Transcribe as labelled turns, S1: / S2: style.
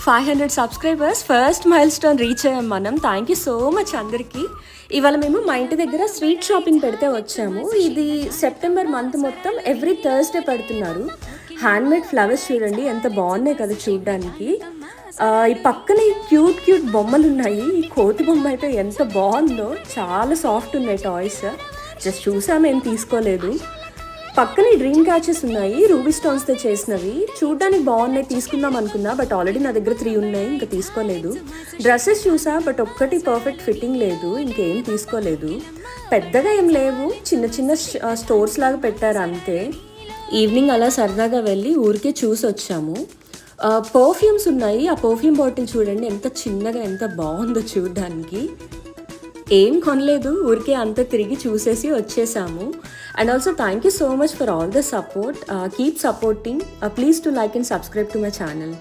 S1: 500 subscribers first mile stone reach అయ్యాం మనం. Thank you so much అందరికీ. ఇవాళ మేము మా ఇంటి దగ్గర స్ట్రీట్ షాపింగ్ పెడితే వచ్చాము. ఇది సెప్టెంబర్ మంత్ మొత్తం ఎవ్రీ థర్స్డే పెడుతున్నారు. హ్యాండ్మేడ్ ఫ్లవర్స్ చూడండి ఎంత బాగున్నాయి కదా చూడడానికి. ఈ పక్కన ఈ క్యూట్ బొమ్మలు ఉన్నాయి. ఈ కోతి బొమ్మ అయితే ఎంత బాగుందో, చాలా సాఫ్ట్ ఉన్నాయి టాయ్స్. జస్ట్ చూసాము, ఏం తీసుకోలేదు. పక్కన డ్రీమ్ క్యాచెస్ ఉన్నాయి, రూబీ స్టోన్స్తో చేసినవి. చూడడానికి బాగున్నాయి, తీసుకుందాం అనుకున్నా. బట్ ఆల్రెడీ నా దగ్గర 3 ఉన్నాయి, ఇంకా తీసుకోలేదు. డ్రెస్సెస్ చూసా, బట్ ఒక్కటి పర్ఫెక్ట్ ఫిట్టింగ్ లేదు, ఇంకేం తీసుకోలేదు. పెద్దగా ఏం లేవు, చిన్న స్టోర్స్ లాగా పెట్టారు అంతే. ఈవినింగ్ అలా సరదాగా వెళ్ళి ఊరికే చూసి వచ్చాము. పర్ఫ్యూమ్స్ ఉన్నాయి. ఆ పర్ఫ్యూమ్ బాటిల్ చూడండి ఎంత చిన్నగా, ఎంత బాగుందో చూడడానికి. ఏం కొనలేదు, ఊరికే అంతా తిరిగి చూసేసి వచ్చేసాము. And also thank you so much for all the support. Keep supporting. Please to like and subscribe to my channel.